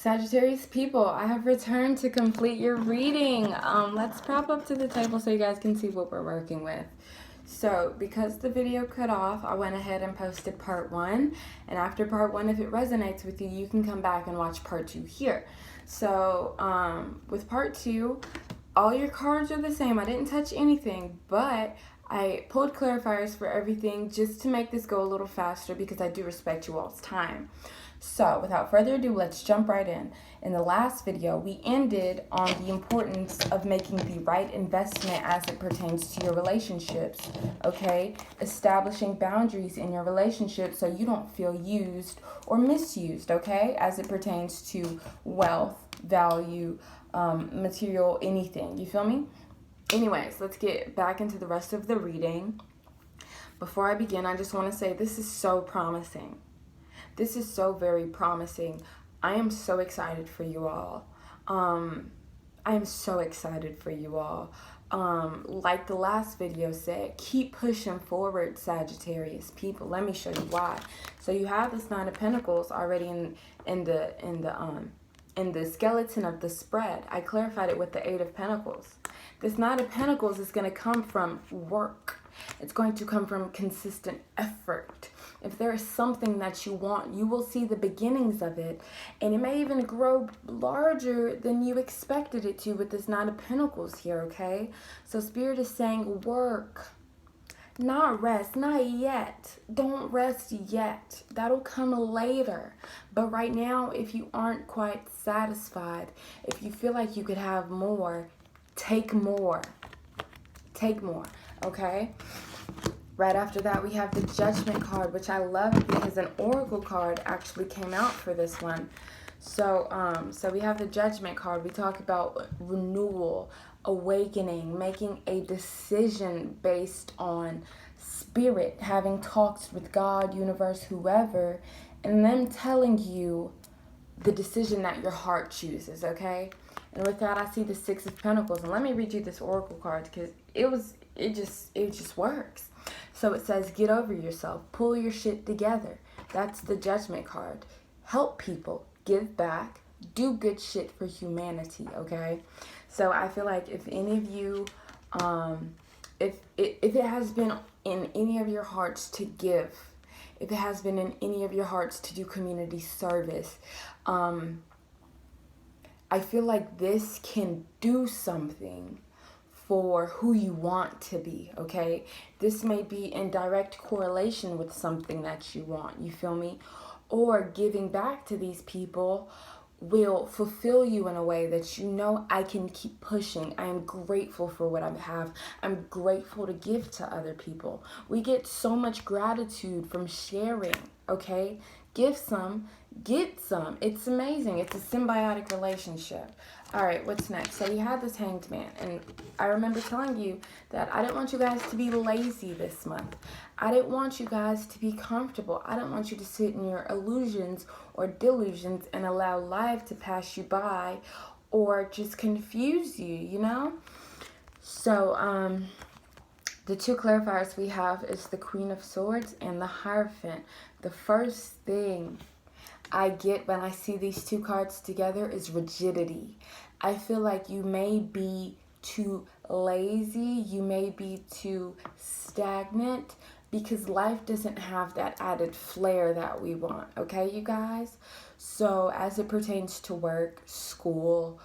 Sagittarius people, I have returned to complete your reading. Let's prop up to the table so you guys can see what we're working with. So, because the video cut off, I went ahead and posted part 1. And after part 1, if it resonates with you, you can come back and watch part 2 here. So, with part 2, all your cards are the same. I didn't touch anything, but I pulled clarifiers for everything just to make this go a little faster because I do respect you all's time. So, without further ado, let's jump right in. In the last video, we ended on the importance of making the right investment as it pertains to your relationships, okay? Establishing boundaries in your relationship so you don't feel used or misused, okay? As it pertains to wealth, value, material, anything. You feel me? Anyways, let's get back into the rest of the reading. Before I begin, I just want to say this is so promising. This is so very promising. I am so excited for you all. I am so excited for you all. Like the last video said, keep pushing forward, Sagittarius people. Let me show you why. So you have this Nine of Pentacles already in the skeleton of the spread. I clarified it with the Eight of Pentacles. This Nine of Pentacles is going to come from work. It's going to come from consistent effort. If there is something that you want, you will see the beginnings of it. And it may even grow larger than you expected it to with this Nine of Pentacles here, okay? So Spirit is saying work, not rest, not yet. Don't rest yet. That'll come later. But right now, if you aren't quite satisfied, if you feel like you could have more, take more. Take more, okay? Right after that, we have the Judgment card, which I love because an Oracle card actually came out for this one. So we have the Judgment card. We talk about renewal, awakening, making a decision based on spirit, having talks with God, universe, whoever, and them telling you the decision that your heart chooses, okay? And with that, I see the Six of Pentacles. And let me read you this Oracle card because it just works. So it says, get over yourself. Pull your shit together. That's the Judgment card. Help people. Give back. Do good shit for humanity, okay? So I feel like if any of you, if it has been in any of your hearts to give, if it has been in any of your hearts to do community service, I feel like this can do something for who you want to be, okay? This may be in direct correlation with something that you want, you feel me? Or giving back to these people will fulfill you in a way that you know I can keep pushing. I am grateful for what I have. I'm grateful to give to other people. We get so much gratitude from sharing, okay? Give some, get some. It's amazing. It's a symbiotic relationship. All right, what's next? So you have this Hanged Man, and I remember telling you that I didn't want you guys to be lazy this month. I didn't want you guys to be comfortable. I didn't want you to sit in your illusions or delusions and allow life to pass you by or just confuse you, you know? So, the two clarifiers we have is the Queen of Swords and the Hierophant. The first thing I get when I see these two cards together is rigidity. I feel like you may be too lazy, you may be too stagnant because life doesn't have that added flair that we want, okay, you guys? So as it pertains to work, school,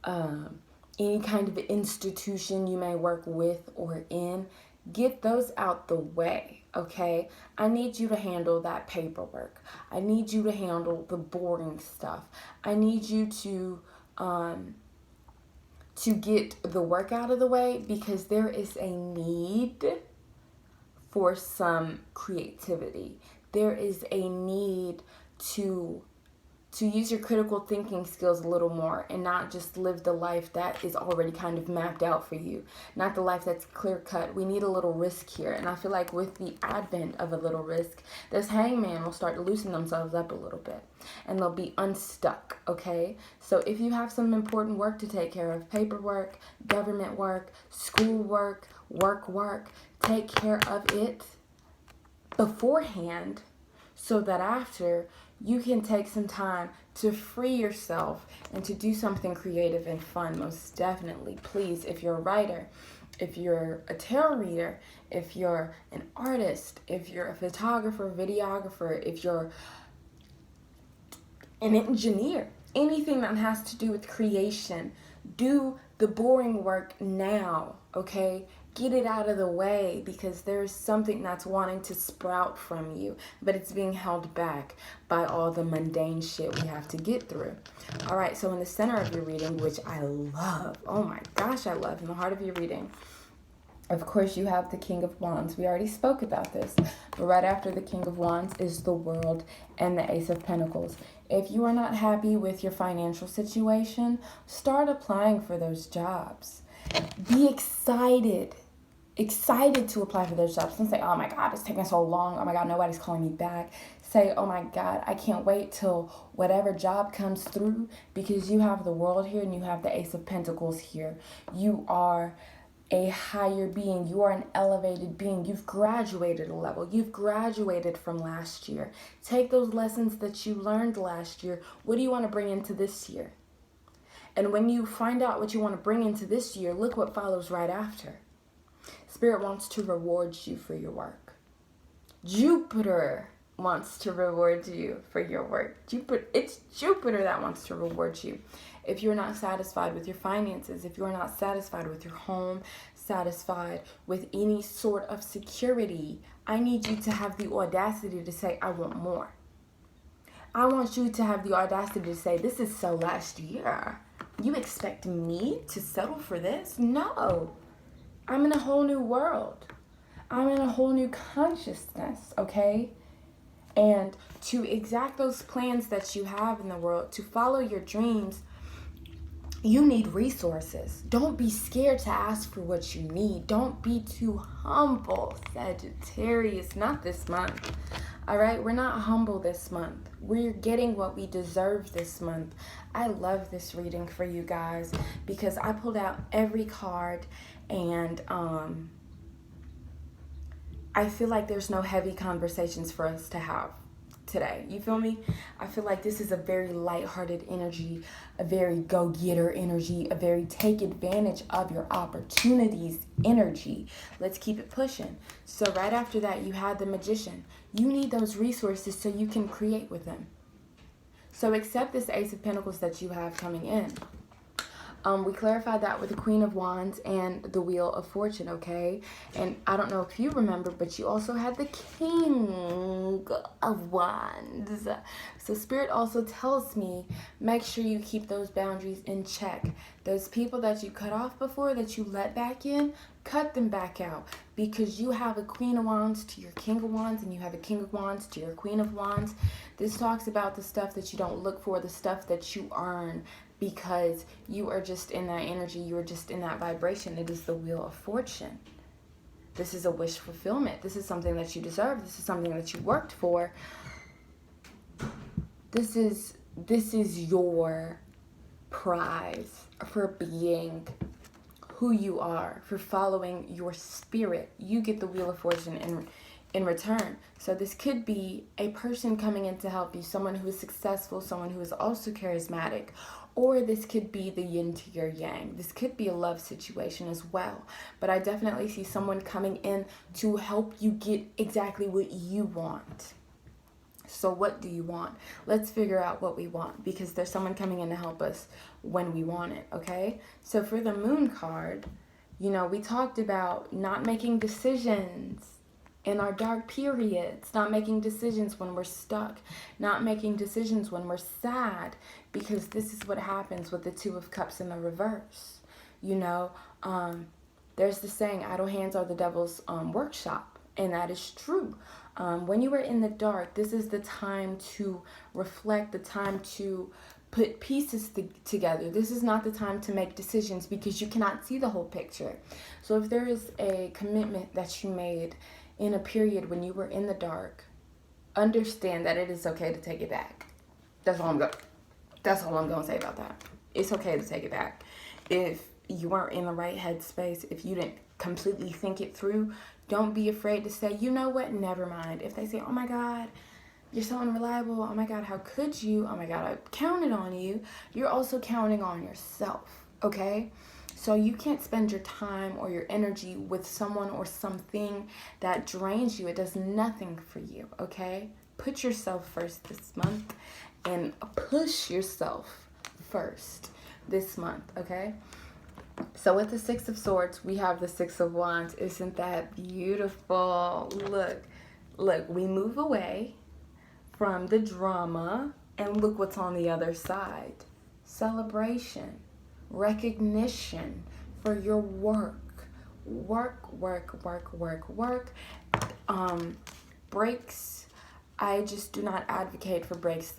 any kind of institution you may work with or in, get those out the way, okay? I need you to handle that paperwork. I need you to handle the boring stuff. I need you to get the work out of the way because there is a need for some creativity. There is a need to use your critical thinking skills a little more and not just live the life that is already kind of mapped out for you. Not the life that's clear cut. We need a little risk here. And I feel like with the advent of a little risk, this hangman will start to loosen themselves up a little bit. And they'll be unstuck, okay? So if you have some important work to take care of, paperwork, government work, school work, work, take care of it beforehand so that after you can take some time to free yourself and to do something creative and fun, most definitely. Please, if you're a writer, if you're a tarot reader, if you're an artist, if you're a photographer, videographer, if you're an engineer, anything that has to do with creation, do the boring work now, okay? Get it out of the way, because there's something that's wanting to sprout from you, but it's being held back by all the mundane shit we have to get through. All right, so in the center of your reading, which I love, oh my gosh, I love, in the heart of your reading, of course, you have the King of Wands. We already spoke about this, but right after the King of Wands is the World and the Ace of Pentacles. If you are not happy with your financial situation, start applying for those jobs. Be excited to apply for those jobs. Don't say, oh my God, it's taking so long. Oh my God, nobody's calling me back. Say, oh my God, I can't wait till whatever job comes through, because you have the World here and you have the Ace of Pentacles here. You are a higher being. You are an elevated being. You've graduated a level. You've graduated from last year. Take those lessons that you learned last year. What do you want to bring into this year? And when you find out what you want to bring into this year, look what follows right after. Spirit wants to reward you for your work. Jupiter wants to reward you for your work. It's Jupiter that wants to reward you. If you're not satisfied with your finances, if you're not satisfied with your home, satisfied with any sort of security, I need you to have the audacity to say, I want more. I want you to have the audacity to say, this is so last year. You expect me to settle for this? No. I'm in a whole new world. I'm in a whole new consciousness, okay? And to exact those plans that you have in the world, to follow your dreams, you need resources. Don't be scared to ask for what you need. Don't be too humble, Sagittarius. Not this month. All right? We're not humble this month. We're getting what we deserve this month. I love this reading for you guys because I pulled out every card, and I feel like there's no heavy conversations for us to have today. You feel me? I feel like this is a very lighthearted energy, a very go-getter energy, a very take advantage of your opportunities energy. Let's keep it pushing. So right after that, you had the Magician. You need those resources so you can create with them. So accept this Ace of Pentacles that you have coming in. We clarified that with the Queen of Wands and the Wheel of Fortune, okay? And I don't know if you remember, but you also had the King of Wands. So Spirit also tells me, make sure you keep those boundaries in check. Those people that you cut off before, that you let back in, cut them back out. Because you have a Queen of Wands to your King of Wands, and you have a King of Wands to your Queen of Wands. This talks about the stuff that you don't look for, the stuff that you earn, because you are just in that energy, you are just in that vibration. It is the Wheel of Fortune. This is a wish fulfillment. This is something that you deserve. This is something that you worked for. This is your prize for being who you are, for following your spirit. You get the Wheel of Fortune in return. So this could be a person coming in to help you, someone who is successful, someone who is also charismatic, or this could be the yin to your yang. This could be a love situation as well. But I definitely see someone coming in to help you get exactly what you want. So what do you want? Let's figure out what we want, because there's someone coming in to help us when we want it, okay? So for the Moon card, you know, we talked about not making decisions in our dark periods, not making decisions when we're stuck, not making decisions when we're sad, because this is what happens with the Two of Cups in the reverse. You know, there's the saying, idle hands are the devil's workshop, and that is true. When you are in the dark, this is the time to reflect, the time to put pieces together. This is not the time to make decisions, because you cannot see the whole picture. So if there is a commitment that you made in a period when you were in the dark, understand that it is okay to take it back. That's all I'm going to say about that. It's okay to take it back. If you weren't in the right headspace, if you didn't completely think it through, don't be afraid to say, you know what, never mind. If they say, oh my God, you're so unreliable. Oh my God, how could you? Oh my God, I counted on you. You're also counting on yourself, okay? So you can't spend your time or your energy with someone or something that drains you. It does nothing for you, okay? Put yourself first this month and push yourself first this month, okay? So with the Six of Swords, we have the Six of Wands. Isn't that beautiful? Look, we move away from the drama and look what's on the other side. Celebration, recognition for your work. Work. Breaks. I just do not advocate for breaks